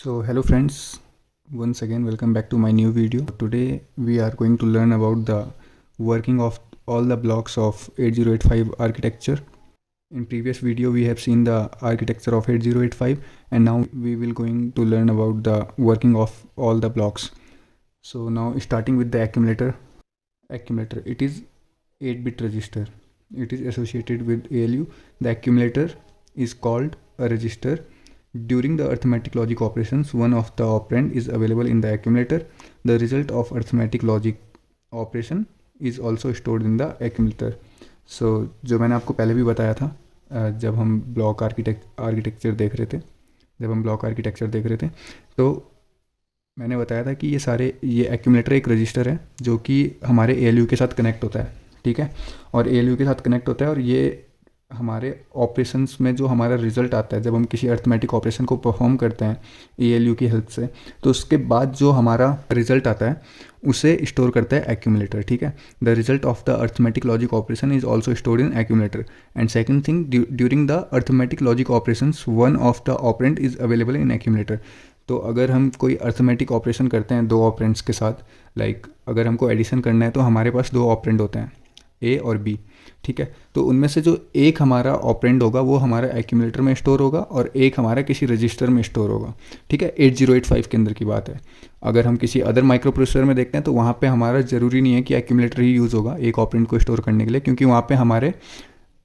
So hello friends, once again welcome back to my new video. Today we are going to learn about the working of all the blocks of 8085 architecture. In previous video we have seen the architecture of 8085 and now we will going to learn about the working of all the blocks. So now starting with the accumulator. It is 8-bit register. It is associated with ALU. The accumulator is called a register. During the arithmetic logic operations, one of the operand is available in the accumulator. The result of arithmetic logic operation is also stored in the accumulator. So जो मैंने आपको पहले भी बताया था जब हम block architecture देख रहे थे तो मैंने बताया था कि ये accumulator एक रजिस्टर है जो कि हमारे ALU के साथ कनेक्ट होता है, ठीक है। और ALU के साथ कनेक्ट होता है और ये हमारे ऑपरेशंस में जो हमारा रिज़ल्ट आता है जब हम किसी अर्थमेटिक ऑपरेशन को परफॉर्म करते हैं ALU की हेल्प से, तो उसके बाद जो हमारा रिज़ल्ट आता है उसे स्टोर करता है एक्यूमुलेटर, ठीक है। The result of the arithmetic logic operation is also stored in accumulator. And second thing, during the arithmetic logic operations one of the operand is available in accumulator. तो अगर हम कोई अर्थमेटिक ऑपरेशन करते हैं दो operands के साथ, like अगर हमको एडिशन करना है तो हमारे पास दो ऑपरेंड होते हैं A और B, ठीक है। तो उनमें से जो एक हमारा ऑपरेंड होगा वो हमारा एक्यूमुलेटर में स्टोर होगा और एक हमारा किसी रजिस्टर में स्टोर होगा, ठीक है। 8085 के अंदर की बात है। अगर हम किसी अदर माइक्रो प्रोसेसर में देखते हैं तो वहाँ पे हमारा ज़रूरी नहीं है कि एक्यूमुलेटर ही यूज़ होगा एक ऑपरेंड को स्टोर करने के लिए, क्योंकि वहाँ पे हमारे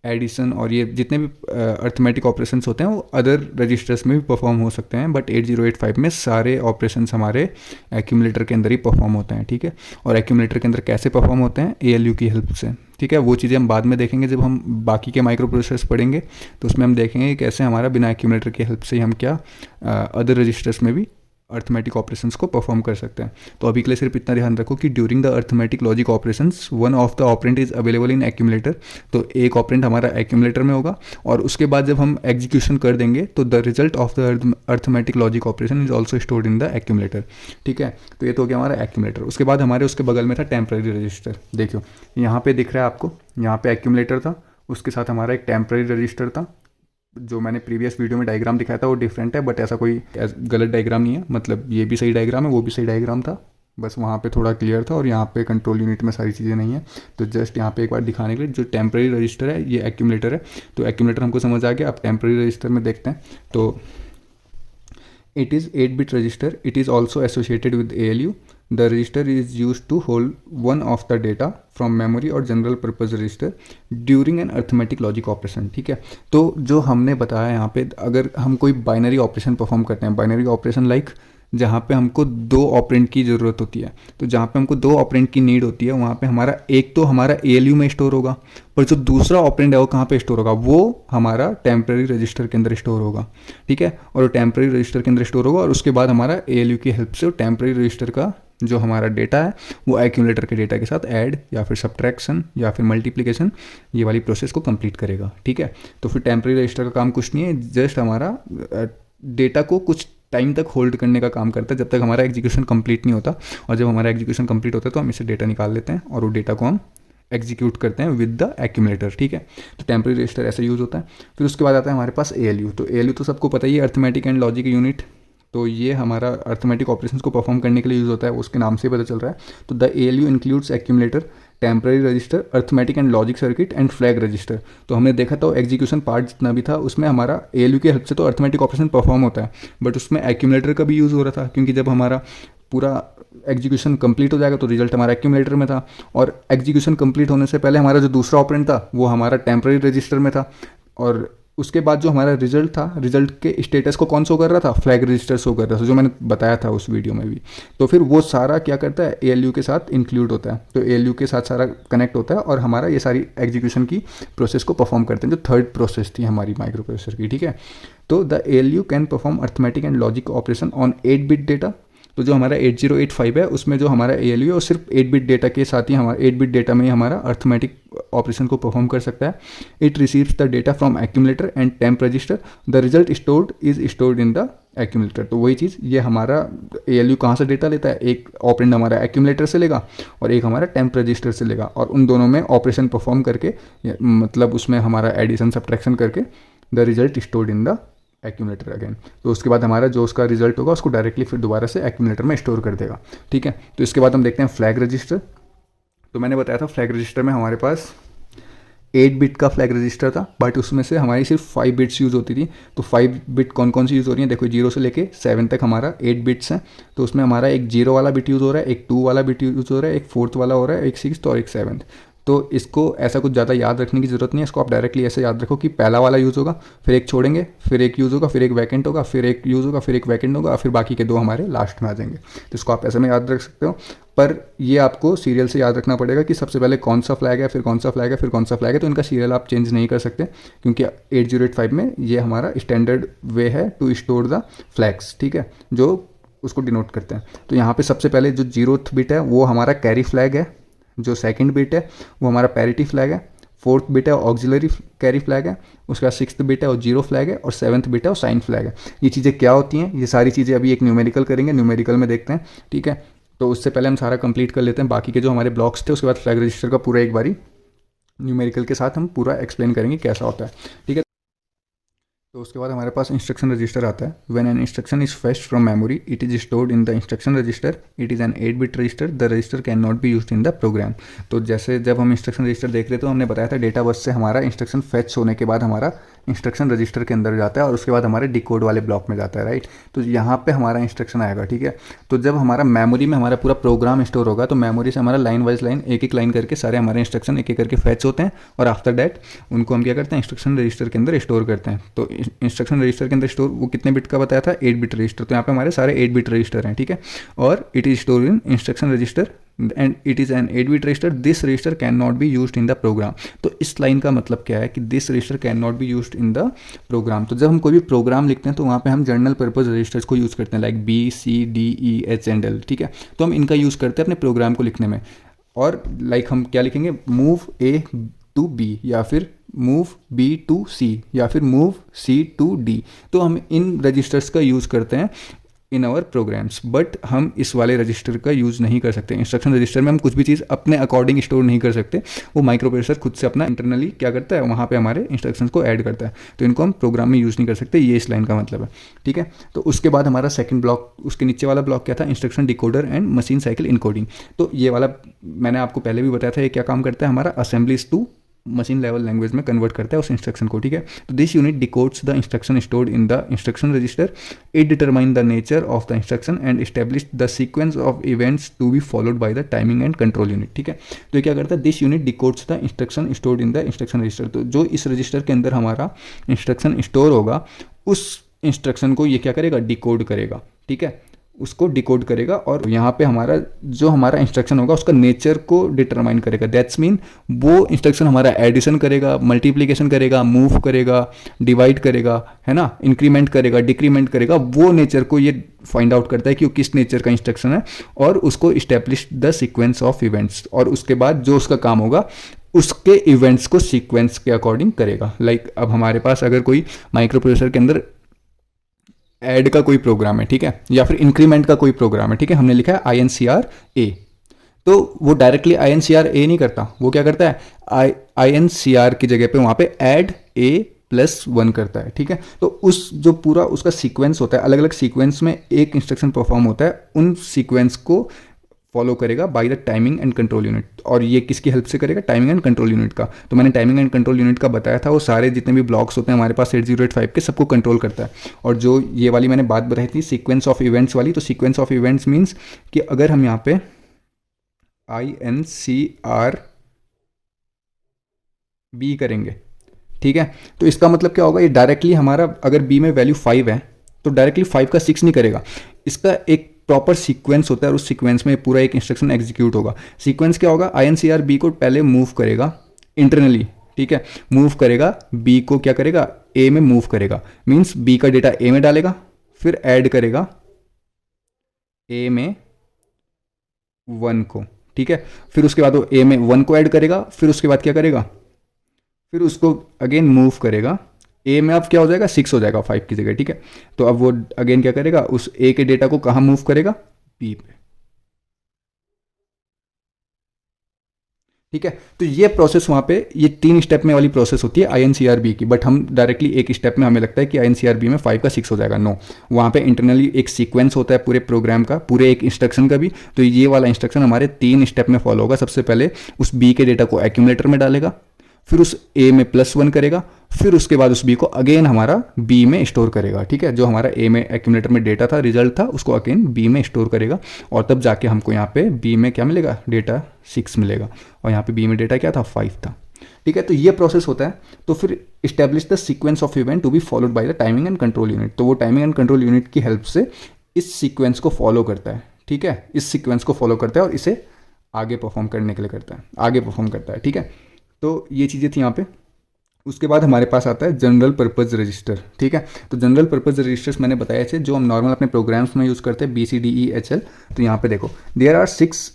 एडिशन और ये जितने भी अर्थमेटिक ऑपरेशंस होते हैं वो अदर रजिस्टर्स में भी परफॉर्म हो सकते हैं, बट 8085 में सारे ऑपरेशंस हमारे एक्यूमुलेटर के अंदर ही परफॉर्म होते हैं, ठीक है। और एक्यूमुलेटर के अंदर कैसे परफॉर्म होते हैं ALU की हेल्प से, ठीक है। वो चीज़ें हम बाद में देखेंगे जब हम बाकी के माइक्रो प्रोसेसर्स पढ़ेंगे, तो उसमें हम देखेंगे कि कैसे हमारा बिना एक्यूमुलेटर की हेल्प से ही हम क्या अदर रजिस्टर्स में भी अर्थमेटिक ऑपरेशंस को परफॉर्म कर सकते हैं। तो अभी के लिए सिर्फ इतना ध्यान रखो कि during the arithmetic logic operations one of the operand is available in accumulator. तो एक ऑपरेंड हमारा एक्यूमुलेटर में होगा और उसके बाद जब हम एग्जीक्यूशन कर देंगे तो the result of the arithmetic logic operation is also stored in the accumulator, ठीक है। तो ये तो हो गया हमारा एक्यूमुलेटर। उसके बाद हमारे उसके बगल में था टेम्पररी रजिस्टर। देखियो यहाँ पे दिख रहा है आपको, यहाँ पे एक्यूमुलेटर था, उसके साथ हमारा एक टेम्पररी रजिस्टर था। जो मैंने प्रीवियस वीडियो में डायग्राम दिखाया था वो डिफरेंट है, बट ऐसा कोई गलत डायग्राम नहीं है, मतलब ये भी सही डायग्राम है, वो भी सही डायग्राम था, बस वहाँ पे थोड़ा क्लियर था और यहाँ पे कंट्रोल यूनिट में सारी चीज़ें नहीं है। तो जस्ट यहाँ पे एक बार दिखाने के लिए, जो टेम्पररी रजिस्टर है ये एक्यूमुलेटर है। तो एक्यूमुलेटर हमको समझ आ गया। अब टेम्पररी रजिस्टर में देखते हैं। तो it is 8-bit register. It is also associated with ALU. The register is used to hold one of the data from memory or general purpose register during an arithmetic logic operation, ठीक है। तो जो हमने बताया यहाँ पे, अगर हम कोई बाइनरी ऑपरेशन परफॉर्म करते हैं, बाइनरी ऑपरेशन लाइक जहाँ पे हमको दो ऑपरेंड की ज़रूरत होती है, तो जहाँ पे हमको दो ऑपरेंड की नीड होती है वहाँ पे हमारा एक तो हमारा ALU में स्टोर होगा, पर जो दूसरा ऑपरेंड है वो कहाँ पे स्टोर होगा, वो हमारा टेम्पररी रजिस्टर के अंदर स्टोर होगा, ठीक है। और वो टेम्पररी रजिस्टर के अंदर स्टोर होगा और उसके बाद हमारा ALU की हेल्प से टेम्पररी रजिस्टर का जो हमारा डेटा है वो एक्यूमुलेटर के डेटा के साथ ऐड या फिर सब्ट्रैक्शन या फिर मल्टीप्लिकेशन ये वाली प्रोसेस को कंप्लीट करेगा, ठीक है। तो फिर टेम्पररी रजिस्टर का काम कुछ नहीं है, जस्ट हमारा डेटा को कुछ टाइम तक होल्ड करने का काम करता है जब तक हमारा एग्जीक्यूशन कंप्लीट नहीं होता। और जब हमारा एग्जीक्यूशन कंप्लीट होता है तो हम इससे डेटा निकाल लेते हैं और वो डेटा को हम एग्जीक्यूट करते हैं विद द एक्यूमुलेटर, ठीक है। तो टेम्पररी रजिस्टर ऐसे यूज़ होता है। फिर उसके बाद आता है हमारे पास ALU। तो ALU तो सबको पता ही है, अर्थमेटिक एंड लॉजिक यूनिट। तो ये हमारा अर्थमेटिक ऑपरेशंस को परफॉर्म करने के लिए यूज़ होता है, उसके नाम से पता चल रहा है। तो the ALU includes accumulator, temporary register, arithmetic and logic circuit and flag register. तो हमने देखा था एग्जीक्यूशन पार्ट जितना भी था उसमें हमारा ALU की हेल्प से तो अर्थमेटिक ऑपरेशन परफॉर्म होता है, बट उसमें एक्यूमुलेटर का भी यूज़ हो रहा था, क्योंकि जब हमारा पूरा एग्जीक्यूशन कंप्लीट हो जाएगा तो रिजल्ट हमारा एक्यूमुलेटर में था, और एग्जीक्यूशन कंप्लीट होने से पहले हमारा जो दूसरा ऑपरेंड था वो हमारा टेम्पररी रजिस्टर में था, और उसके बाद जो हमारा रिजल्ट था, रिजल्ट के स्टेटस को कौन शो कर रहा था, फ्लैग रजिस्टर शो कर रहा था, जो मैंने बताया था उस वीडियो में भी। तो फिर वो सारा क्या करता है, ALU के साथ इंक्लूड होता है, तो ALU के साथ सारा कनेक्ट होता है और हमारा ये सारी एग्जीक्यूशन की प्रोसेस को परफॉर्म करते हैं, जो थर्ड प्रोसेस थी हमारी माइक्रो प्रोसेसर की, ठीक है। तो the ALU can perform arithmetic and logic operation on 8-bit data. तो जो हमारा 8085 है उसमें जो हमारा ALU है वो सिर्फ 8-bit डेटा के साथ ही, हमारा 8-bit डेटा में ही हमारा अर्थमेटिक ऑपरेशन को परफॉर्म कर सकता है। It receives the data from accumulator and temp register. The result stored is stored in the accumulator. तो वही चीज़, ये हमारा ALU कहाँ से डेटा लेता है, एक ऑपरेंड हमारा एक्यूमुलेटर से लेगा और एक हमारा टेम्प रजिस्टर से लेगा, और उन दोनों में ऑपरेशन परफॉर्म करके, मतलब उसमें हमारा एडिशन सब्ट्रैक्शन करके the result stored in the accumulator again. तो उसके बाद हमारा जो उसका रिजल्ट होगा उसको डायरेक्टली फिर दोबारा से एक्यूमुलेटर में स्टोर कर देगा, ठीक है। तो इसके बाद हम देखते हैं फ्लैग रजिस्टर। तो मैंने बताया था फ्लैग रजिस्टर में हमारे पास 8 बिट का फ्लैग रजिस्टर था, बट उसमें से हमारी सिर्फ 5 बिट्स यूज़ होती थी। तो 5 बिट कौन कौन सी यूज़ हो रही है, देखो 0 से लेके 7 तक हमारा 8 बिट्स हैं। तो उसमें हमारा एक 0 वाला बिट यूज़ हो रहा है, एक 2 वाला बिट यूज़ हो रहा है, एक 4th वाला हो रहा है, एक 6th और एक 7th। तो इसको ऐसा कुछ ज़्यादा याद रखने की ज़रूरत नहीं है, इसको आप डायरेक्टली ऐसे याद रखो कि पहला वाला यूज़ होगा, फिर एक छोड़ेंगे, फिर एक यूज़ होगा, फिर एक वैकेंट होगा, फिर एक यूज़ होगा, फिर एक वैकेंट होगा, फिर बाकी के 2 हमारे लास्ट में आ जाएंगे। तो इसको आप ऐसे में याद रख सकते हो। पर ये आपको सीरियल से याद रखना पड़ेगा कि सबसे पहले कौन सा फ्लैग है, फिर कौन सा फ्लैग है, फिर कौन सा फ्लैग है। तो इनका सीरियल आप चेंज नहीं कर सकते, क्योंकि 8085 में ये हमारा स्टैंडर्ड वे है टू स्टोर द फ्लैग्स, ठीक है, जो उसको डिनोट करते हैं। तो यहाँ पे सबसे पहले जो 0th बिट है वो हमारा कैरी फ्लैग है, जो 2nd बिट है वो हमारा पैरिटी फ्लैग है, 4th बिट है ऑक्सिलरी कैरी फ्लैग है, उसके बाद 6th बिट है और 0 फ्लैग है, और 7th बिट है और साइन फ्लैग है। ये चीज़ें क्या होती हैं, ये सारी चीज़ें अभी एक न्यूमेरिकल करेंगे, न्यूमेरिकल में देखते हैं, ठीक है। तो उससे पहले हम सारा कंप्लीट कर लेते हैं बाकी के जो हमारे ब्लॉक्स थे, उसके बाद फ्लैग रजिस्टर का पूरा एक बारी न्यूमेरिकल के साथ हम पूरा एक्सप्लेन करेंगे कैसा होता है, ठीक है। तो उसके बाद हमारे पास इंस्ट्रक्शन रजिस्टर आता है। When an instruction is fetched from memory it is stored in the instruction register, it is an 8 bit register, the register can not be used in the program. तो जैसे जब हम इंस्ट्रक्शन रजिस्टर देख रहे थे तो हमने बताया था डेटा बस से हमारा इंस्ट्रक्शन फेच होने के बाद हमारा इंस्ट्रक्शन रजिस्टर के अंदर जाता है और उसके बाद हमारे डिकोड वाले ब्लॉक में जाता है, राइट। तो यहाँ पे हमारा इंस्ट्रक्शन आएगा, ठीक है। तो जब हमारा मेमोरी में हमारा पूरा प्रोग्राम स्टोर होगा तो मेमोरी से हमारा लाइन वाइज लाइन एक एक लाइन करके सारे हमारे इंस्ट्रक्शन एक एक करके फेच होते हैं, और आफ्टर दैट उनको हम क्या करते हैं, इंस्ट्रक्शन रजिस्टर के अंदर स्टोर करते हैं। तो इंस्ट्रक्शन रजिस्टर के अंदर स्टोर वो कितने बिट का बताया था, 8 बिट रजिस्टर। तो यहाँ पे हमारे सारे 8 बिट रजिस्टर हैं, ठीक है। और it is store in instruction register and it is an 8 bit register, this register can not be used in the program. तो इस लाइन का मतलब क्या है कि this register can not be used in the program. तो जब हम कोई भी प्रोग्राम लिखते हैं तो वहाँ पे हम जनरल पर्पज रजिस्टर्स को यूज़ करते हैं, like B C D E H and L, ठीक है। तो हम इनका यूज़ करते हैं अपने प्रोग्राम को लिखने में। और लाइक हम क्या लिखेंगे, मूव ए टू बी, या फिर मूव बी टू सी, या फिर मूव सी टू डी। तो हम इन रजिस्टर्स का यूज़ करते हैं इन आवर प्रोग्राम्स, बट हम इस वाले रजिस्टर का यूज़ नहीं कर सकते। इंस्ट्रक्शन रजिस्टर में हम कुछ भी चीज़ अपने अकॉर्डिंग स्टोर नहीं कर सकते, वो माइक्रो प्रोसेसर खुद से अपना इंटरनली क्या करता है, वहाँ पे हमारे इंस्ट्रक्शंस को ऐड करता है। तो इनको हम प्रोग्राम में यूज़ नहीं कर सकते, ये इस लाइन का मतलब है, ठीक है। तो उसके बाद हमारा सेकंड ब्लॉक, उसके नीचे वाला ब्लॉक क्या था, instruction decoder and machine cycle encoding. तो ये वाला मैंने आपको पहले भी बताया था, ये क्या काम करता है, हमारा assemblies to machine level language में कन्वर्ट करता है उस इंस्ट्रक्शन को, ठीक है। तो this unit decodes the instruction stored in the instruction register, it determine the nature of the instruction and establish the sequence of events to be followed by the timing and control unit, ठीक है। तो ये क्या करता है, this unit decodes the instruction stored in the instruction register. तो जो इस रजिस्टर के अंदर हमारा इंस्ट्रक्शन स्टोर होगा उस इंस्ट्रक्शन को ये क्या करेगा, डिकोड करेगा, ठीक है, उसको डिकोड करेगा। और यहाँ पे हमारा जो हमारा इंस्ट्रक्शन होगा उसका नेचर को डिटरमाइन करेगा। दैट्स मीन वो इंस्ट्रक्शन हमारा एडिशन करेगा, मल्टीप्लिकेशन करेगा, मूव करेगा, डिवाइड करेगा, है ना, इंक्रीमेंट करेगा, डिक्रीमेंट करेगा, वो नेचर को ये फाइंड आउट करता है कि वो किस नेचर का इंस्ट्रक्शन है, और उसको establish the sequence of events. और उसके बाद जो उसका काम होगा उसके इवेंट्स को सीक्वेंस के अकॉर्डिंग करेगा। लाइक अब हमारे पास अगर कोई माइक्रो प्रोसेसर के अंदर ऐड का कोई प्रोग्राम है, ठीक है, या फिर इंक्रीमेंट का कोई प्रोग्राम है, ठीक है, हमने लिखा है INCR A, तो वो डायरेक्टली INCR A नहीं करता, वो क्या करता है, INCR की जगह पे वहाँ पे ऐड A+1 करता है, ठीक है। तो उस जो पूरा उसका सीक्वेंस होता है, अलग अलग सीक्वेंस में एक इंस्ट्रक्शन परफॉर्म होता है, उन सीक्वेंस को फॉलो करेगा bye the timing and control unit. और ये किसकी हेल्प से करेगा, टाइमिंग एंड कंट्रोल यूनिट का। तो मैंने टाइमिंग एंड कंट्रोल यूनिट का बताया था, वो सारे जितने भी ब्लॉक्स होते हैं हमारे पास 8085 के, सबको कंट्रोल करता है। और जो ये वाली मैंने बात बताई थी सीक्वेंस ऑफ इवेंट्स वाली, तो सीक्वेंस ऑफ इवेंट्स मीन्स कि अगर हम यहाँ पे INCR B करेंगे, ठीक है, तो इसका मतलब क्या होगा, ये डायरेक्टली हमारा अगर B में वैल्यू 5 है तो डायरेक्टली 5 का 6 नहीं करेगा, इसका एक प्रॉपर सीक्वेंस होता है और उस सीक्वेंस में पूरा एक इंस्ट्रक्शन एग्जीक्यूट होगा। सीक्वेंस क्या होगा, INCR B को पहले मूव करेगा इंटरनली, ठीक है, मूव करेगा, B को क्या करेगा, A में मूव करेगा, मीन्स B का डेटा A में डालेगा, फिर ऐड करेगा A में 1 को, ठीक है, फिर उसके बाद वो A में 1 को ऐड करेगा, फिर उसके बाद क्या करेगा, फिर उसको अगेन मूव करेगा, A में अब क्या हो जाएगा, 6 हो जाएगा 5 की जगह, ठीक है। तो अब वो अगेन क्या करेगा, उस A के डेटा को कहाँ मूव करेगा, B पे, ठीक है। तो ये प्रोसेस वहाँ पे ये 3 स्टेप में वाली प्रोसेस होती है INCRB की, बट हम डायरेक्टली एक स्टेप में हमें लगता है कि INCRB में 5 का 6 हो जाएगा। नो, वहाँ पे इंटरनली एक सीक्वेंस होता है पूरे प्रोग्राम का, पूरे एक इंस्ट्रक्शन का भी। तो ये वाला इंस्ट्रक्शन हमारे 3 स्टेप में फॉलो होगा। सबसे पहले उस बी के डेटा को एक्यूमुलेटर में डालेगा, फिर उस ए में +1 करेगा, फिर उसके बाद उस बी को अगेन हमारा बी में स्टोर करेगा। ठीक है, जो हमारा ए में एक्यूमुलेटर में डेटा था, रिजल्ट था, उसको अगेन बी में स्टोर करेगा और तब जाके हमको यहाँ पे बी में क्या मिलेगा, डेटा 6 मिलेगा और यहाँ पे बी में डेटा क्या था, 5 था। ठीक है, तो ये प्रोसेस होता है। तो फिर establish the sequence of event to be followed by the timing and control unit. तो वो टाइमिंग एंड कंट्रोल यूनिट की हेल्प से इस सीक्वेंस को फॉलो करता है। ठीक है, इस सीक्वेंस को फॉलो करता है और इसे आगे परफॉर्म करने के लिए करता है, आगे परफॉर्म करता है। ठीक है, तो ये चीज़ें थी यहाँ पे। उसके बाद हमारे पास आता है जनरल पर्पज़ रजिस्टर। ठीक है, तो जनरल पर्पज़ रजिस्टर्स मैंने बताए थे जो हम नॉर्मल अपने प्रोग्राम्स में यूज़ करते हैं, BCDEHL। तो यहाँ पे देखो, there are 6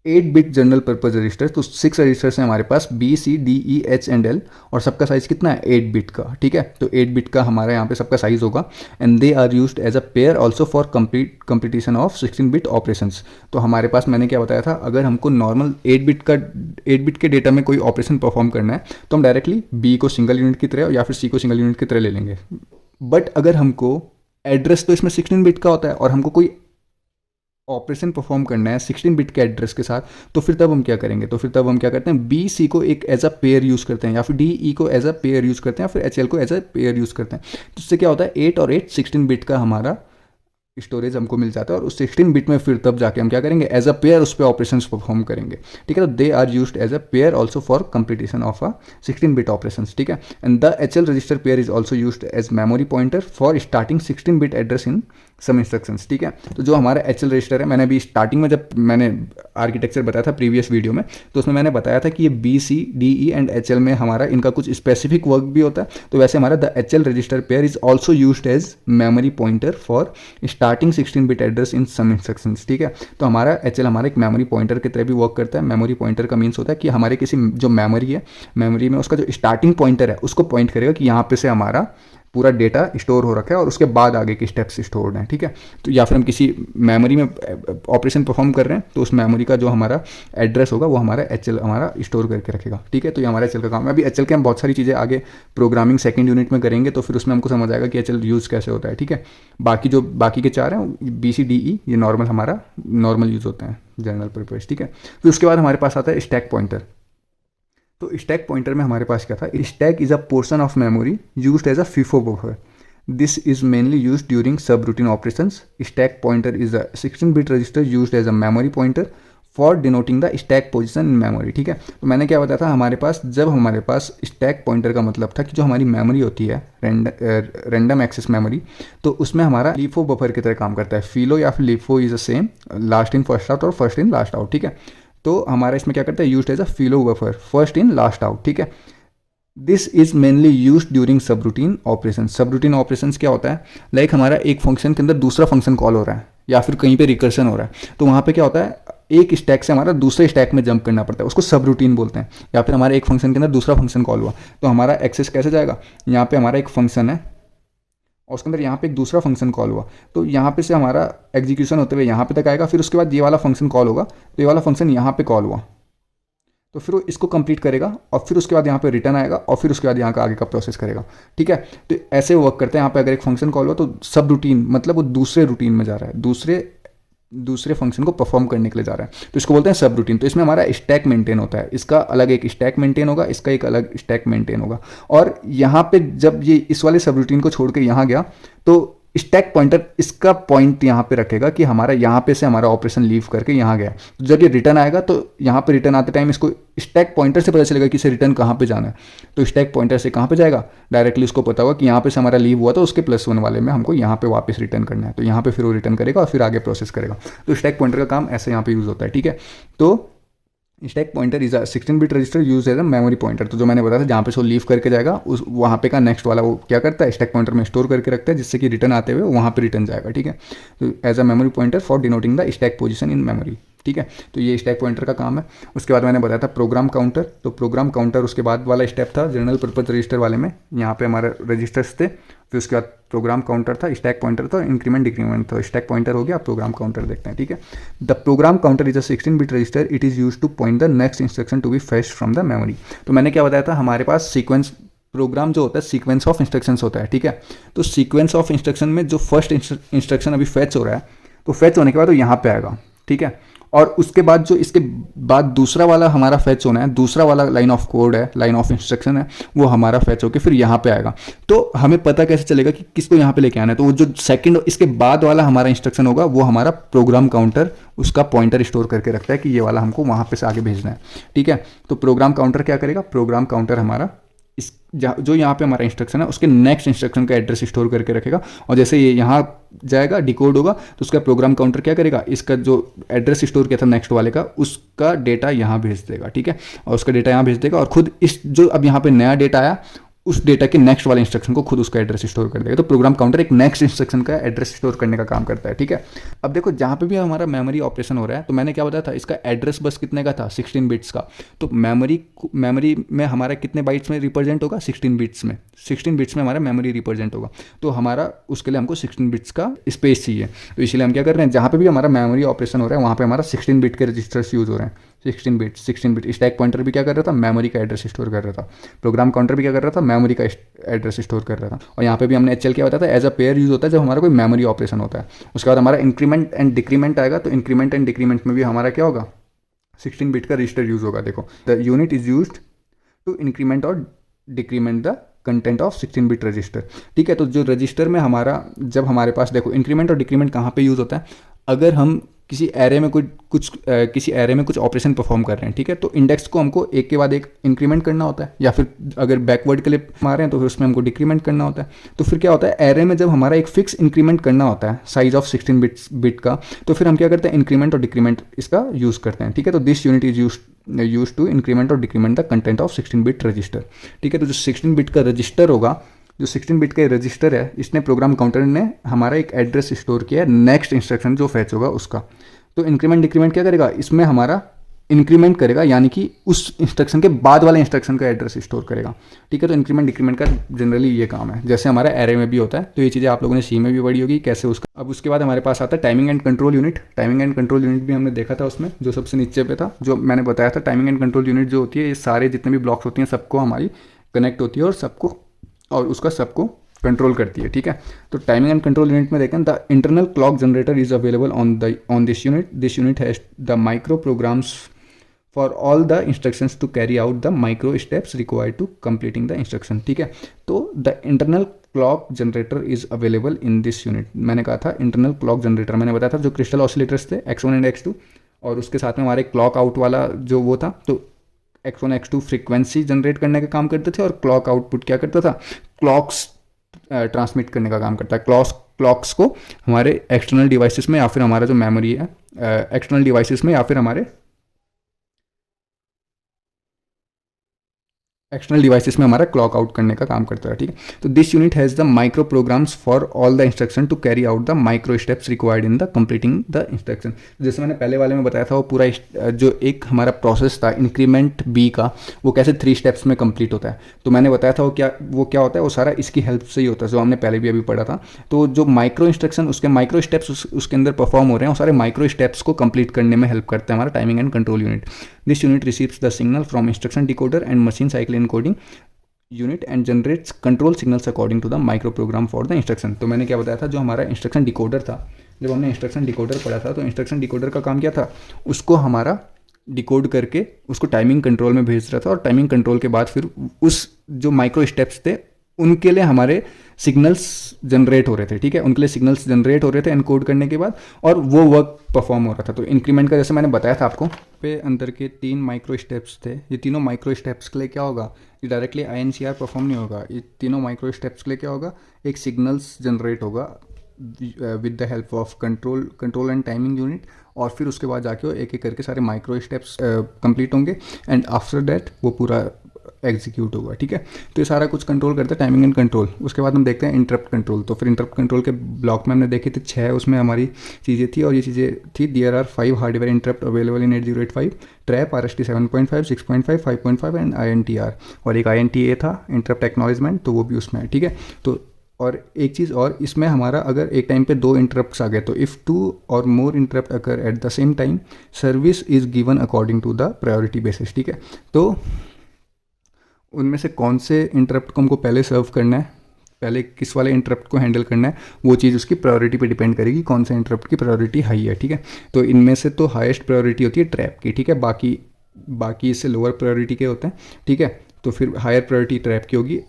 8 bit general purpose registers. तो 6 रजिस्टर्स हैं हमारे पास, BCDEH&L, और सबका साइज़ कितना है, 8 बिट का। ठीक है, तो 8 बिट का हमारे यहाँ पे सबका साइज़ होगा। And they are used as a pair also for completion of 16 bit operations. तो हमारे पास मैंने क्या बताया था, अगर हमको नॉर्मल 8 बिट के डेटा में कोई ऑपरेशन परफॉर्म करना है तो हम डायरेक्टली B को सिंगल यूनिट की तरह या फिर C को सिंगल यूनिट की तरह ले लेंगे। बट अगर हमको एड्रेस तो इसमें 16 बिट का होता है और हमको कोई ऑपरेशन परफॉर्म करना है 16 बिट के एड्रेस के साथ, तो फिर तब हम क्या करेंगे, तो फिर तब हम क्या करते हैं, BC को एक एज अ पेयर यूज़ करते हैं, या फिर DE को एज अ पेयर यूज़ करते हैं, या फिर HL को एज अ पेयर यूज़ करते हैं। तो इससे क्या होता है, 8 और 8 16 बिट का हमारा स्टोरेज हमको मिल जाता है और उस 16 बिट में फिर तब जाके हम क्या करेंगे, एज अ पेयर उस पर ऑपरेशन परफॉर्म करेंगे। ठीक है, तो they are used as a pair also for completion of a 16 bit operation. ठीक है, and the HL register pair is also used as memory pointer for starting 16 bit address in some instructions. ठीक है, तो जो हमारा HL register है, मैंने अभी स्टार्टिंग में जब मैंने आर्किटेक्चर बताया था प्रीवियस वीडियो में, तो उसमें मैंने बताया था कि ये BC DE एंड HL में हमारा इनका कुछ स्पेसिफिक वर्क भी होता है। तो वैसे हमारा the HL register pair is also used as memory pointer for starting 16 bit address in some instructions. ठीक है, तो हमारा HL हमारा एक मेमोरी पॉइंटर की तरह भी वर्क करता है। मेमोरी पॉइंटर का मीन्स होता है कि हमारे किसी जो मेमोरी है, मेमोरी में उसका जो स्टार्टिंग पॉइंटर है उसको पॉइंट करेगा कि यहाँ पे से हमारा पूरा डेटा स्टोर हो रखा है और उसके बाद आगे के स्टेप्स स्टोर्ड हैं। ठीक है, तो या फिर हम किसी मेमोरी में ऑपरेशन परफॉर्म कर रहे हैं तो उस मेमोरी का जो हमारा एड्रेस होगा वो हमारा HL हमारा स्टोर करके रखेगा। ठीक है, तो ये हमारा HL का काम है। अभी HL के हम बहुत सारी चीज़ें आगे प्रोग्रामिंग सेकंड यूनिट में करेंगे तो फिर उसमें हमको समझ आएगा कि HL यूज़ कैसे होता है। ठीक है, बाकी के 4 हैं BCDE, ये नॉर्मल हमारा नॉर्मल यूज़ होते हैं, जनरल पर्पस। ठीक है, फिर उसके बाद हमारे पास आता है स्टैक पॉइंटर। तो स्टैक पॉइंटर में हमारे पास क्या था, stack is a portion of memory used as a FIFO buffer. This is mainly used during subroutine operations. Stack pointer is a 16 bit register used as a memory pointer for denoting the stack position in memory. ठीक है, तो मैंने क्या बताया था, हमारे पास जब हमारे पास स्टैक पॉइंटर का मतलब था कि जो हमारी मेमोरी होती है रैंडम एक्सेस मेमोरी, तो उसमें हमारा LIFO बफर की तरह काम करता है। FILO या फिर LIFO is the same, last in first out और फर्स्ट इन लास्ट आउट। ठीक है, तो हमारा इसमें क्या करता है, used as a FILO buffer, first in last out. ठीक है, this is mainly use during subroutine operation. Subroutine operation क्या होता है, लाइक हमारा एक फंक्शन के अंदर दूसरा फंक्शन कॉल हो रहा है या फिर कहीं पे रिकर्शन हो रहा है, तो वहाँ पे क्या होता है, एक स्टैक से हमारा दूसरे स्टैक में जंप करना पड़ता है, उसको सब रूटीन बोलते हैं। या फिर हमारे एक फंक्शन के अंदर दूसरा फंक्शन कॉल हुआ तो हमारा एक्सेस कैसे जाएगा, यहाँ पे हमारा एक फंक्शन है और उसके अंदर यहाँ पे एक दूसरा फंक्शन कॉल हुआ, तो यहाँ पे से हमारा एग्जीक्यूशन होते हुए यहाँ पे तक आएगा, फिर उसके बाद ये वाला फंक्शन कॉल होगा, तो ये वाला फंक्शन यहाँ पे कॉल हुआ तो फिर वो इसको कंप्लीट करेगा और फिर उसके बाद यहाँ पे रिटर्न आएगा और फिर उसके बाद यहाँ का आगे का प्रोसेस करेगा। ठीक है, तो ऐसे वर्क करते हैं। यहाँ पे अगर एक फंक्शन कॉल हुआ तो सब रूटीन मतलब वो दूसरे रूटीन में जा रहा है, दूसरे फंक्शन को परफॉर्म करने के लिए जा रहा है, तो इसको बोलते हैं सब रूटीन। तो इसमें हमारा स्टैक मेंटेन होता है, इसका अलग एक स्टैक मेंटेन होगा, इसका एक अलग स्टैक मेंटेन होगा। और यहाँ पे जब ये इस वाले सब रूटीन को छोड़ के यहाँ गया तो स्टैक पॉइंटर इसका पॉइंट यहाँ पे रखेगा कि हमारा यहाँ पे से हमारा ऑपरेशन लीव करके यहाँ गया। तो जब ये रिटर्न आएगा तो यहाँ पे रिटर्न आते टाइम इसको स्टैक पॉइंटर से पता चलेगा कि इसे रिटर्न कहाँ पे जाना है, तो स्टैक पॉइंटर से कहाँ पे जाएगा, डायरेक्टली उसको पता होगा कि यहाँ पे से हमारा लीव हुआ तो उसके +1 वाले में हमको यहाँ पे वापस रिटर्न करना है, तो यहाँ पे फिर वो रिटर्न करेगा और फिर आगे प्रोसेस करेगा। तो स्टैक पॉइंटर का काम ऐसे यहाँ पे यूज़ होता है। ठीक है, तो stack pointer is a 16 bit register use as a memory pointer. तो जो मैंने बताया था जहाँ पे सो लीव करके जाएगा उस वहाँ पे का नेक्स्ट वाला वो क्या करता है, स्टैक पॉइंटर में स्टोर करके रखता है जिससे कि रिटर्न आते हुए वहाँ पे रिटर्न जाएगा। ठीक है, तो as a memory pointer for denoting the stack position in memory. ठीक है। तो ये स्टैक पॉइंटर का काम है। उसके बाद मैंने बताया था प्रोग्राम काउंटर, तो प्रोग्राम काउंटर उसके बाद वाला स्टेप था जनरल पर्पज रजिस्टर वाले में। यहाँ पे हमारे रजिस्टर्स थे, फिर उसके बाद प्रोग्राम काउंटर था, स्टैक पॉइंटर था, इंक्रीमेंट डिक्रीमेंट था। स्टैक पॉइंटर हो गया, आप प्रोग्राम काउंटर देखते हैं, ठीक है। The program counter is a 16-bit register, it is use to point the next instruction to be fetched from the memory. तो मैंने क्या बताया था, हमारे पास सीक्वेंस प्रोग्राम जो होता है सीक्वेंस ऑफ इंस्ट्रक्शंस होता है, ठीक है। तो सीक्वेंस ऑफ इंस्ट्रक्शन में जो फर्स्ट इंस्ट्रक्शन अभी फेच हो रहा है, तो फेच होने के बाद वो यहाँ पे आएगा, ठीक है। और उसके बाद जो इसके बाद दूसरा वाला हमारा फेच होना है, दूसरा वाला लाइन ऑफ कोड है, लाइन ऑफ इंस्ट्रक्शन है, वो हमारा फेच होकर फिर यहाँ पे आएगा। तो हमें पता कैसे चलेगा कि किसको यहाँ पे लेके आना है, तो वो जो सेकंड इसके बाद वाला हमारा इंस्ट्रक्शन होगा वो हमारा प्रोग्राम काउंटर उसका पॉइंटर स्टोर करके रखता है कि ये वाला हमको वहाँ पे से आगे भेजना है, ठीक है। तो प्रोग्राम काउंटर क्या करेगा, प्रोग्राम काउंटर हमारा इस जो यहाँ पे हमारा इंस्ट्रक्शन है उसके नेक्स्ट इंस्ट्रक्शन का एड्रेस स्टोर करके रखेगा, और जैसे ये यहाँ जाएगा डिकोड होगा तो उसका प्रोग्राम काउंटर क्या करेगा, इसका जो एड्रेस स्टोर किया था नेक्स्ट वाले का उसका डेटा यहाँ भेज देगा, ठीक है। और उसका डेटा यहाँ भेज देगा और खुद इस जो अब यहाँ पे नया डेटा आया उस डेटा के नेक्स्ट वाले इंस्ट्रक्शन को खुद उसका एड्रेस स्टोर कर देगा। तो प्रोग्राम काउंटर एक नेक्स्ट इंस्ट्रक्शन का एड्रेस स्टोर करने का काम करता है, ठीक है। अब देखो जहाँ पे भी हमारा मेमोरी ऑपरेशन हो रहा है, तो मैंने क्या बताया था, इसका एड्रेस बस कितने का था, 16 बिट्स का। तो मेमोरी में हमारा कितने बाइट्स में रिप्रेजेंट होगा, 16 बिट्स में। 16 बिट्स में हमारा मेमोरी रिप्रेजेंट होगा, तो हमारा उसके लिए हमको 16 बिट्स का स्पेस चाहिए। तो इसलिए हम क्या कर रहे हैं, जहाँ पे भी हमारा मेमोरी ऑपरेशन हो रहा है वहाँ पे हमारा 16 बिट के रजिस्टर्स यूज हो रहे हैं। 16 बिट स्टैक पॉइंटर भी क्या कर रहा था, मेमोरी का एड्रेस स्टोर कर रहा था। प्रोग्राम काउंटर भी क्या कर रहा था, मेमोरी का एड्रेस स्टोर कर रहा था। और यहाँ पे भी हमने एचएल क्या बताया था, एज अ पेयर यूज होता है जब हमारा कोई मेमोरी ऑपरेशन होता है। उसके बाद हमारा इंक्रीमेंट एंड डिक्रीमेंट आएगा, तो इंक्रीमेंट एंड डिक्रीमेंट में भी हमारा क्या होगा, 16 बिट का रजिस्टर यूज होगा। देखो, the unit is used to increment और decrement the content of 16 bit register, ठीक है। तो जो रजिस्टर में हमारा जब हमारे पास देखो इंक्रीमेंट और डिक्रीमेंट कहाँ पे यूज होता है, अगर हम किसी एरे में किसी एरे में कुछ ऑपरेशन परफॉर्म कर रहे हैं, ठीक है। तो इंडेक्स को हमको एक के बाद एक इंक्रीमेंट करना होता है, या फिर अगर बैकवर्ड के लिए मारे हैं तो फिर उसमें हमको डिक्रीमेंट करना होता है। तो फिर क्या होता है, एरे में जब हमारा एक फिक्स इंक्रीमेंट करना होता है साइज ऑफ 16 बिट का, तो फिर हम क्या करते हैं, इंक्रीमेंट और डिक्रीमेंट इसका यूज़ करते हैं, ठीक है। तो this unit is use to increment और decrement the content of 16 bit register, ठीक है। तो जो 16 बिट का रजिस्टर होगा, जो 16 बिट का रजिस्टर है, इसने प्रोग्राम काउंटर ने हमारा एक एड्रेस स्टोर किया है नेक्स्ट इंस्ट्रक्शन जो फैच होगा उसका। तो इंक्रीमेंट डिक्रीमेंट क्या करेगा, इसमें हमारा इंक्रीमेंट करेगा, यानी कि उस इंस्ट्रक्शन के बाद वाले इंस्ट्रक्शन का एड्रेस स्टोर करेगा, ठीक है। तो इंक्रीमेंट डिक्रीमेंट का जनरली ये काम है, जैसे हमारा एरे में भी होता है। तो ये चीज़ें आप लोगों ने सी में भी पढ़ी होगी कैसे उसका। अब उसके बाद हमारे पास आता है timing and control unit. Timing and control unit भी हमने देखा था उसमें, जो सबसे नीचे पे था, जो मैंने बताया था। टाइमिंग एंड कंट्रोल यूनिट जो होती है, ये सारे जितने भी ब्लॉक्स होती हैं सबको हमारी कनेक्ट होती है और उसका सबको कंट्रोल करती है, ठीक है। तो टाइमिंग एंड कंट्रोल यूनिट में देखें, the internal clock generator is available on this unit. This unit has the micro programs for all the instructions to carry out the micro steps required to completing the instruction, ठीक है। तो the internal clock generator is available in this unit. मैंने कहा था internal clock generator, मैंने बताया था जो क्रिस्टल ऑसिलेटर्स थे X1 एंड X2, और उसके साथ में हमारे क्लॉक आउट वाला जो वो था, तो X1 X2 फ्रीक्वेंसी जनरेट करने का काम करते थे, और क्लॉक आउटपुट क्या करता था, क्लॉक्स ट्रांसमिट करने का काम करता है। क्लॉक्स को हमारे एक्सटर्नल डिवाइसेस में, या फिर हमारा जो मेमोरी है एक्सटर्नल डिवाइसेस में, या फिर हमारे एक्सटर्नल डिवाइसेस में हमारा क्लॉक आउट करने का काम करता है, ठीक है। तो this unit has the micro programs for all the instruction to carry out the micro steps required in the completing the instruction. जैसे मैंने पहले वाले में बताया था, वो पूरा जो एक हमारा प्रोसेस था इंक्रीमेंट बी का, वो कैसे 3 स्टेप्स में कंप्लीट होता है। तो मैंने बताया था वो क्या होता है, वो सारा इसकी हेल्प से ही होता है, जो हमने पहले भी अभी पढ़ा था। तो जो माइक्रो इंस्ट्रक्शन, उसके माइक्रो स्टेप्स उसके अंदर परफॉर्म हो रहे हैं, वो सारे माइक्रो स्टेप्स को कंप्लीट करने में हेल्प करता है हमारा timing and control unit. This unit receives the signal from instruction decoder and machine cycle encoding unit and generates control signals according to the micro program for the instruction. तो मैंने क्या बताया था, जो हमारा इंस्ट्रक्शन डिकोडर था, जब हमने इंस्ट्रक्शन डिकोडर पढ़ा था, तो इंस्ट्रक्शन डिकोडर का काम क्या था, उसको हमारा डिकोड करके उसको टाइमिंग कंट्रोल में भेज रहा था, और टाइमिंग कंट्रोल के बाद फिर उस जो माइक्रो स्टेप्स थे उनके लिए हमारे सिग्नल्स जनरेट हो रहे थे, ठीक है। उनके लिए सिग्नल्स जनरेट हो रहे थे एनकोड करने के बाद, और वो वर्क परफॉर्म हो रहा था। तो इंक्रीमेंट का जैसे मैंने बताया था आपको, पे अंदर के 3 माइक्रो स्टेप्स थे। ये तीनों माइक्रो स्टेप्स के लिए क्या होगा, ये डायरेक्टली INCR परफॉर्म नहीं होगा। ये तीनों माइक्रो स्टेप्स के लिए क्या होगा, एक सिग्नल्स जनरेट होगा with the help of control and timing unit, और फिर उसके बाद जाके वो एक एक करके सारे माइक्रो स्टेप्स कंप्लीट होंगे, एंड आफ्टर दैट वो पूरा एग्जीक्यूट होगा, ठीक है। तो ये सारा कुछ कंट्रोल करता है टाइमिंग एंड कंट्रोल। उसके बाद हम देखते हैं इंटरप्ट कंट्रोल। तो फिर इंटरप्ट कंट्रोल के ब्लॉक में हमने देखे थे 6 उसमें हमारी चीज़ें थी, और ये चीज़ें थी there are 5 hardware interrupt available in 8085 trap RST 7.5 6.5 5.5 and INTR, और एक INTA था इंटरप्ट एक्नॉलेजमेंट, तो वो भी उसमें है, ठीक है। तो और एक चीज़ और, इसमें हमारा अगर एक टाइम पे 2 इंटरप्ट्स आ गए तो इफ़ 2 और more interrupt occur at the same time service is given according to the priority basis, ठीक है। तो उनमें से कौन से इंटरप्ट को हमको पहले सर्व करना है, पहले किस वाले इंटरप्ट को हैंडल करना है, वो चीज़ उसकी प्रायोरिटी पे डिपेंड करेगी कौन सा इंटरप्ट की प्रायोरिटी हाई है, ठीक है। तो इनमें से तो हाईएस्ट प्रायोरिटी होती है ट्रैप की, ठीक है। बाकी इससे लोअर प्रायोरिटी के होते हैं, ठीक है। तो फिर हायर प्रायोरिटी ट्रैप की होगी।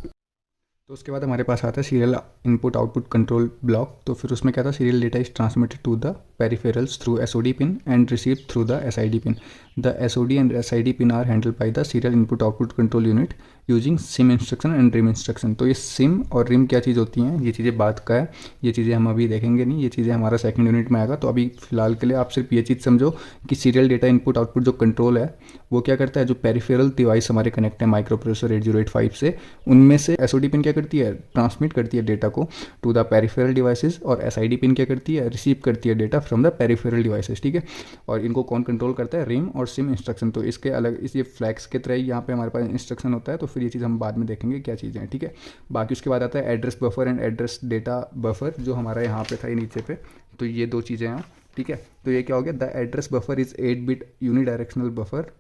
तो उसके बाद हमारे पास आता है serial input output control block. तो फिर उसमें क्या था, serial data is transmitted to the peripherals through SOD pin and receive through the SID pin. The SOD and SID pin are handled by the serial input output control unit using SIM instruction and RIM instruction. तो ये SIM और rim क्या चीज़ होती हैं, ये चीज़ें बात का है, ये चीज़ें हम अभी देखेंगे नहीं, ये चीज़ें हमारा सेकंड यूनिट में आएगा। तो अभी फिलहाल के लिए आप सिर्फ ये चीज़ समझो कि सीरियल डेटा इनपुट आउटपुट जो कंट्रोल है वो क्या करता है, जो पेरिफेरल डिवाइस हमारे कनेक्ट है माइक्रो प्रोसेसर 8085 से, उनमें से SOD पिन क्या करती है, ट्रांसमिट करती है डेटा को टू द पेरिफेरल डिवाइसेस, और SID पिन क्या करती है, रिसीव करती है data from the peripheral devices, ठीक है। और इनको कौन कंट्रोल करता है, रिम और सिम इंस्ट्रक्शन। तो इसके अलग इस ये फ्लैग्स के तरह यहाँ पे हमारे पास इंस्ट्रक्शन होता है। तो फिर ये चीज़ हम बाद में देखेंगे क्या चीज़ें हैं, ठीक है। बाकी उसके बाद आता है address buffer and address data buffer, जो हमारा यहाँ पे था ये नीचे पे। तो ये 2 चीज़ें हैं, ठीक है। तो ये क्या हो गया, the address buffer is 8-bit unidirectional buffer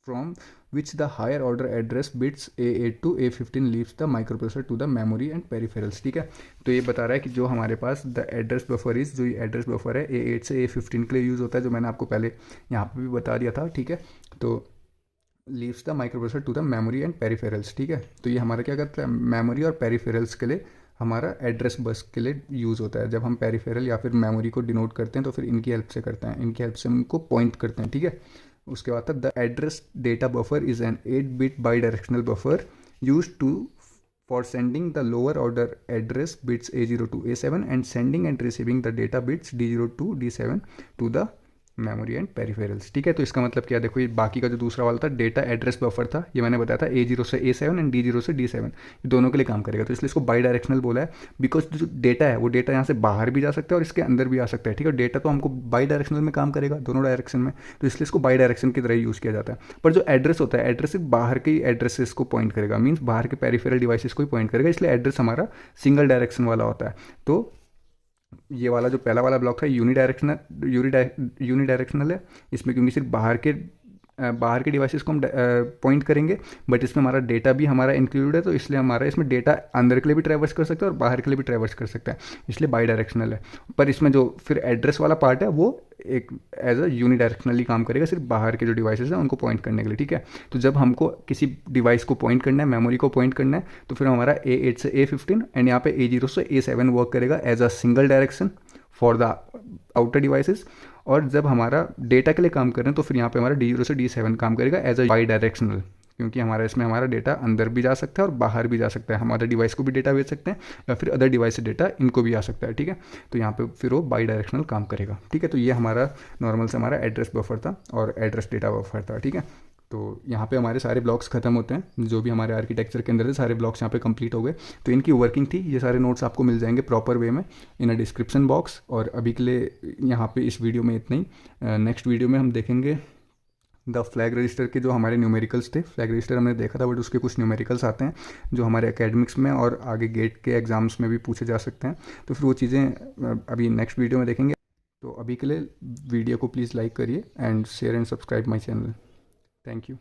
from which the higher order address bits A8 to A15 leaves the microprocessor to the memory and peripherals, ठीक है। तो ये बता रहा है कि जो हमारे पास द एड्रेस बफर इज, जो ये एड्रेस बफर है A8 से A15 के लिए यूज़ होता है, जो मैंने आपको पहले यहाँ पे भी बता दिया था, ठीक है। तो leaves the microprocessor to the memory and peripherals, ठीक है। तो ये हमारा क्या करता है, मेमोरी और पेरिफेरल्स के लिए हमारा एड्रेस बस के लिए यूज़ होता है। जब हम पेरिफेरल या फिर मेमोरी को डिनोट करते हैं तो फिर इनकी हेल्प से करते हैं, इनकी हेल्प से हम इनको पॉइंट करते हैं, ठीक है। उसके बाद the address data buffer is an 8-bit bidirectional buffer use to for sending the lower order address bits A0 to A7 and sending and receiving the data bits D0 to D7 to the memory and peripherals, ठीक है। तो इसका मतलब क्या, देखो ये बाकी का जो दूसरा वाला था डेटा एड्रेस बफर था, ये मैंने बताया था A0 से A7 एंड D0 से D7, ये दोनों के लिए काम करेगा। तो इसलिए इसको बाई डायरेक्शनल बोला है, बिकॉज जो डेटा है वो डेटा यहाँ से बाहर भी जा सकता है और इसके अंदर भी आ सकता है, ठीक है। डेटा तो हमको बाई डायरेक्शनल में काम करेगा, दोनों डायरेक्शन में, तो इसलिए इसको बाई डायरेक्शन की तरह यूज़ किया जाता है। पर जो एड्रेस होता है, एड्रेस सिर्फ बाहर के एड्रेसेस को पॉइंट करेगा, मीन्स बाहर के पेरिफेरल डिवाइसेस को ही पॉइंट करेगा, इसलिए एड्रेस हमारा सिंगल डायरेक्शन वाला होता है। तो ये वाला जो पहला वाला ब्लॉक था यूनिडायरेक्शनल है, इसमें क्योंकि सिर्फ बाहर के डिवाइसेस को हम पॉइंट करेंगे, बट इसमें हमारा डेटा भी हमारा इंक्लूड है, तो इसलिए हमारा इसमें डेटा अंदर के लिए भी ट्रैवर्स कर सकता है और बाहर के लिए भी ट्रैवर्स कर सकता है, इसलिए बाई डायरेक्शनल है। पर इसमें जो फिर एड्रेस वाला पार्ट है वो एक एज अ यूनिडायरेक्शनली काम करेगा, सिर्फ बाहर के जो डिवाइसेस हैं उनको पॉइंट करने के लिए, ठीक है। तो जब हमको किसी डिवाइस को पॉइंट करना है, मेमोरी को पॉइंट करना है, तो फिर हमारा A8 से A15 एंड यहाँ पे A0 से A7 वर्क करेगा as a single direction for the outer devices. और जब हमारा डेटा के लिए काम कर रहे हैं तो फिर यहाँ पे हमारा D0 से D7 काम करेगा एज अ बाई डायरेक्शनल, क्योंकि हमारा इसमें हमारा डेटा अंदर भी जा सकता है और बाहर भी जा सकता है, हम अदर डिवाइस को भी डेटा भेज सकते हैं या फिर अदर डिवाइस से डेटा इनको भी आ सकता है, ठीक है। तो यहाँ पे फिर वो बाई डायरेक्शनल काम करेगा, ठीक है। तो ये हमारा नॉर्मल से हमारा एड्रेस बफर था और एड्रेस डेटा बफर था, ठीक है। तो यहाँ पे हमारे सारे ब्लॉक्स खत्म होते हैं, जो भी हमारे आर्किटेक्चर के अंदर थे सारे ब्लॉक्स यहाँ पे कंप्लीट हो गए। तो इनकी वर्किंग थी, ये सारे नोट्स आपको मिल जाएंगे प्रॉपर वे में इन अ डिस्क्रिप्शन बॉक्स। और अभी के लिए यहाँ पे इस वीडियो में इतना ही। नेक्स्ट वीडियो में हम देखेंगे द फ्लैग रजिस्टर के जो हमारे न्यूमेरिकल्स थे। फ्लैग रजिस्टर हमने देखा था, बट उसके कुछ न्यूमेरिकल्स आते हैं जो हमारे एकेडमिक्स में और आगे गेट के एग्जाम्स में भी पूछे जा सकते हैं। तो फिर वो चीज़ें अभी नेक्स्ट वीडियो में देखेंगे। तो अभी के लिए वीडियो को प्लीज़ लाइक करिए and share and subscribe my channel. Thank you.